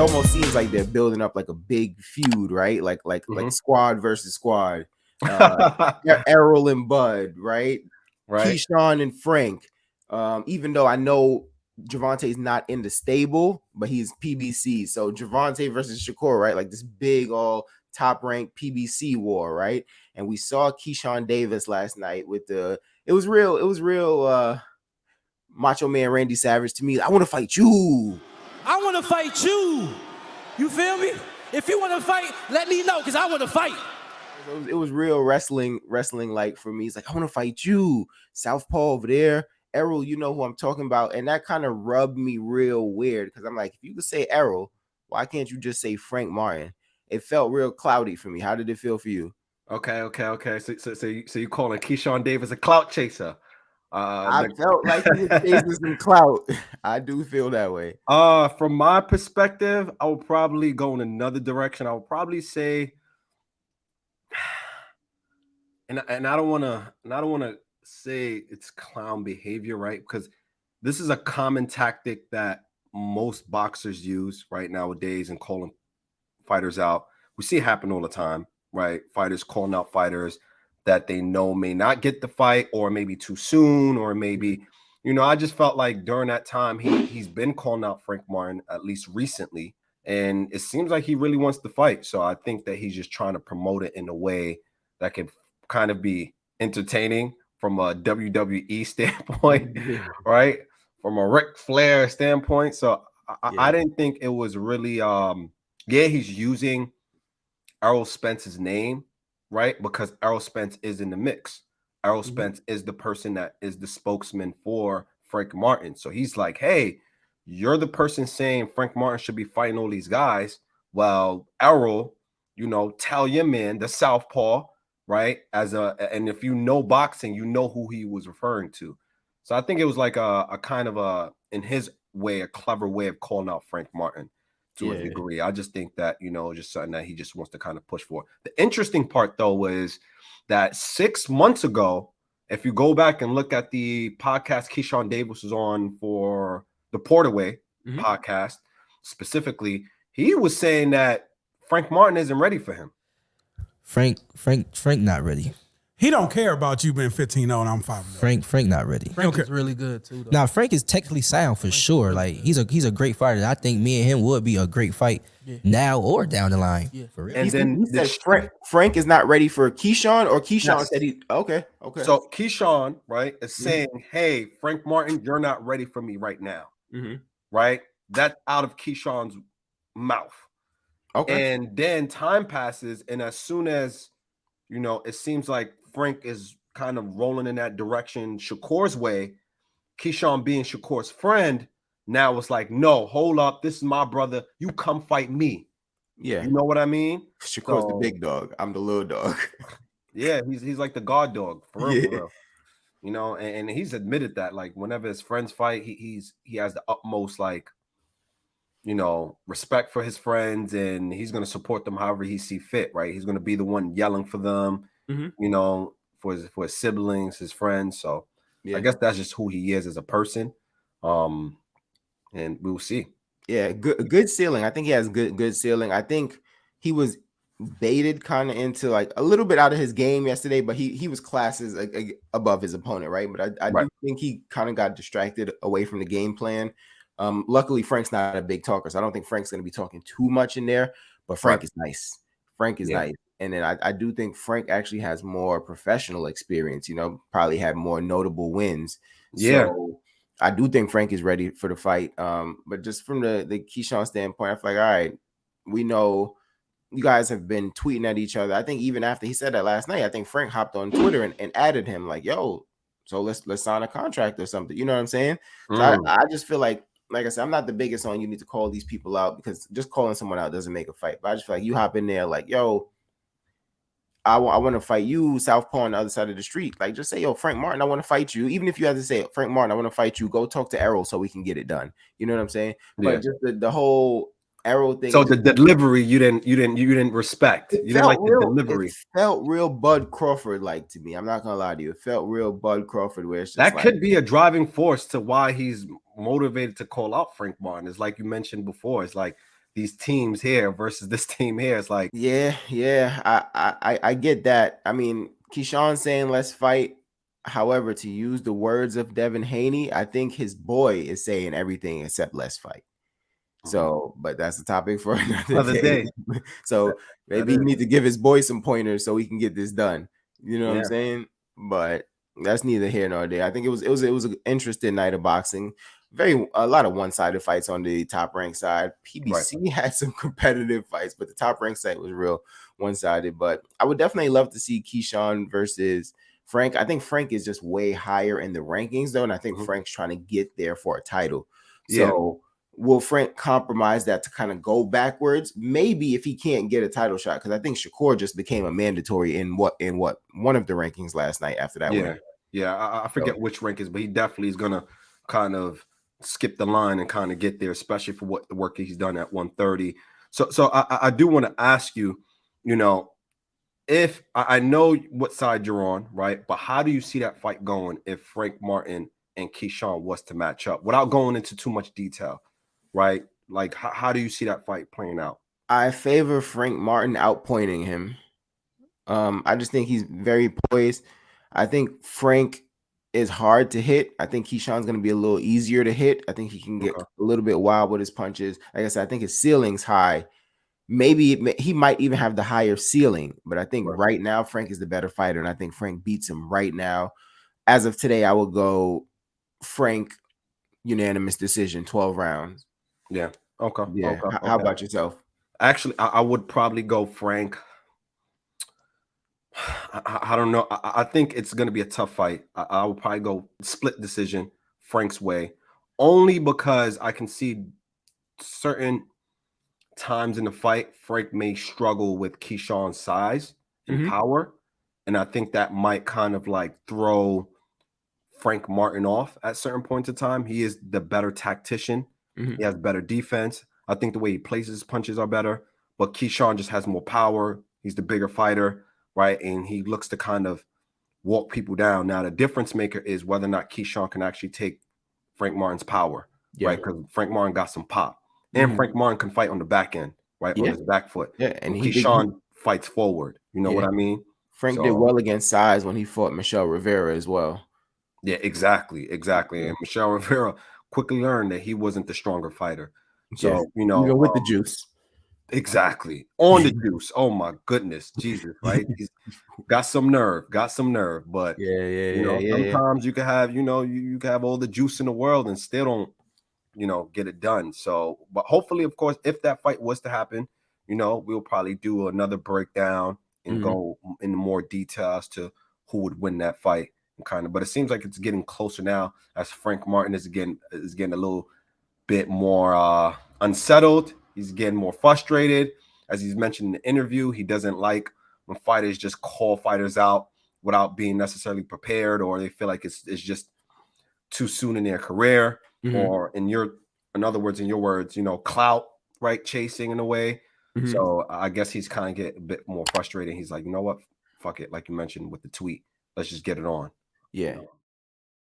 almost seems like they're building up like a big feud, right? Like squad versus squad. Errol and Bud, right? Right. Keyshawn and Frank. Even though I know Javante's not in the stable, but he's PBC. So Javante versus Shakur, right? Like this big all top ranked PBC war, right? And we saw Keyshawn Davis last night with it was real Macho Man Randy Savage to me. I want to fight you. I want to fight you. You feel me? If you want to fight, let me know, because I want to fight. It was real wrestling like for me. It's like, I want to fight you. Southpaw over there. Errol, you know who I'm talking about. And that kind of rubbed me real weird because I'm like, if you could say Errol, why can't you just say Frank Martin? It felt real cloudy for me. How did it feel for you? Okay. So you calling Keyshawn Davis a clout chaser? I felt like he was chasing some clout. I do feel that way. From my perspective, I would probably go in another direction. I would probably say, and I don't want to say it's clown behavior, right? Because this is a common tactic that most boxers use right nowadays in calling fighters out. We see it happen all the time, right? Fighters calling out fighters that they know may not get the fight, or maybe too soon, or maybe, I just felt like during that time he's been calling out Frank Martin, at least recently, and it seems like he really wants to fight. So I think that he's just trying to promote it in a way that could kind of be entertaining from a WWE standpoint, right? From a Ric Flair standpoint. So I didn't think it was really he's using Errol Spence's name, right? Because Errol Spence is in the mix. Errol Spence is the person that is the spokesman for Frank Martin. So he's like, hey, you're the person saying Frank Martin should be fighting all these guys. Well, Errol, tell your man, the Southpaw, right? And if you know boxing, you know who he was referring to. So I think it was like a kind of in his way, a clever way of calling out Frank Martin to a degree. I just think that, just something that he just wants to kind of push for. The interesting part, though, is that 6 months ago, if you go back and look at the podcast Keyshawn Davis was on for the Porterway podcast, specifically, he was saying that Frank Martin isn't ready for him. Frank not ready. He don't care about you being 15-0 and I'm 5-0. Frank not ready. Frank is really good too, though. Now Frank is technically sound for sure. Like he's a great fighter. I think me and him would be a great fight now or down the line. Yeah. For real. And then he said Frank is not ready for Keyshawn, or Keyshawn said he okay. So Keyshawn, right, is saying, hey, Frank Martin, you're not ready for me right now. Right? That's out of Keyshawn's mouth. Okay. And then time passes, and as soon as it seems like Frank is kind of rolling in that direction Shakur's way, Keyshawn being Shakur's friend, now it's like, no, hold up, this is my brother. You come fight me. Yeah. You know what I mean? Shakur's the big dog. I'm the little dog. Yeah, he's like the guard dog, for real. And he's admitted that, like, whenever his friends fight, he has the utmost, like, respect for his friends, and he's going to support them however he see fit, right? He's going to be the one yelling for them, for his siblings, his friends. So I guess that's just who he is as a person. And we'll see. Yeah, good ceiling. I think he has good ceiling. I think he was baited kind of into like a little bit out of his game yesterday, but he was classes above his opponent, right? But I do think he kind of got distracted away from the game plan. Luckily, Frank's not a big talker, so I don't think Frank's going to be talking too much in there. But Frank is nice. Frank is nice. And then I do think Frank actually has more professional experience, probably had more notable wins. Yeah. So I do think Frank is ready for the fight. But just from the Keyshawn standpoint, I feel like, all right, we know you guys have been tweeting at each other. I think even after he said that last night, I think Frank hopped on Twitter and added him like, yo, so let's sign a contract or something. You know what I'm saying? So I just feel like I said, I'm not the biggest on you need to call these people out, because just calling someone out doesn't make a fight. But I just feel like you hop in there like, yo, I want to fight you, Southpaw on the other side of the street. Like, just say, yo, Frank Martin, I want to fight you. Even if you have to say, Frank Martin, I want to fight you, go talk to Errol so we can get it done. You know what I'm saying? Yeah. But just the whole Errol thing. So the delivery you didn't respect. You didn't like the delivery. It felt real Bud Crawford like to me. I'm not gonna lie to you. It felt real Bud Crawford, where it's just that could be a driving force to why he's motivated to call out Frank Martin. It's like you mentioned before. It's like these teams here versus this team here. It's like, yeah, I get that. I mean, Keyshawn saying let's fight. However, to use the words of Devin Haney, I think his boy is saying everything except let's fight. So, but that's the topic for another day. So maybe he needs to give his boy some pointers so he can get this done. You know what I'm saying? But that's neither here nor there. I think it was an interesting night of boxing. A lot of one-sided fights on the top ranked side. PBC had some competitive fights, but the top ranked side was real one-sided. But I would definitely love to see Keyshawn versus Frank. I think Frank is just way higher in the rankings though, and I think Frank's trying to get there for a title. So will Frank compromise that to kind of go backwards? Maybe if he can't get a title shot, because I think Shakur just became a mandatory in one of the rankings last night after that win. I forget which rank is, but he definitely is gonna kind of skip the line and kind of get there, especially for what the work he's done at 130. So I do want to ask you, you know, if I know what side you're on, right? But how do you see that fight going if Frank Martin and Keyshawn was to match up without going into too much detail, right? Like, how do you see that fight playing out? I favor Frank Martin outpointing him. I just think he's very poised. I think Frank is hard to hit. I think Keyshawn's going to be a little easier to hit. I think he can get a little bit wild with his punches. Like I said, I think his ceiling's high. Maybe he might even have the higher ceiling, but I think right now Frank is the better fighter, and I think Frank beats him right now. As of today, I would go Frank unanimous decision, 12 rounds. Yeah. Okay. Yeah. How about yourself? Actually, I would probably go Frank. I don't know. I think it's going to be a tough fight. I would probably go split decision, Frank's way, only because I can see certain times in the fight, Frank may struggle with Keyshawn's size and power. And I think that might kind of like throw Frank Martin off at certain points of time. He is the better tactician. He has better defense. I think the way he places his punches are better, but Keyshawn just has more power. He's the bigger fighter, right? And he looks to kind of walk people down. Now, the difference maker is whether or not Keyshawn can actually take Frank Martin's power, right? Because Frank Martin got some pop. And Frank Martin can fight on the back end, right? On his back foot. Yeah, and Keyshawn fights forward. You know what I mean? Frank did well against size when he fought Michelle Rivera as well. Yeah, exactly. And Michelle Rivera quickly learned that he wasn't the stronger fighter. So, you know, even with the juice. Exactly. On the juice. Oh my goodness. Jesus, right? He's got some nerve, but sometimes you can have, you can have all the juice in the world and still don't, get it done. So, but hopefully, of course, if that fight was to happen, we'll probably do another breakdown and go into more detail as to who would win that fight. But it seems like it's getting closer now as Frank Martin is getting a little bit more unsettled. He's getting more frustrated. As he's mentioned in the interview, he doesn't like when fighters just call fighters out without being necessarily prepared, or they feel like it's just too soon in their career, or in other words, in your words, clout, right? Chasing in a way. So I guess he's kind of getting a bit more frustrated. He's like, you know what? Fuck it. Like you mentioned with the tweet, let's just get it on. Yeah.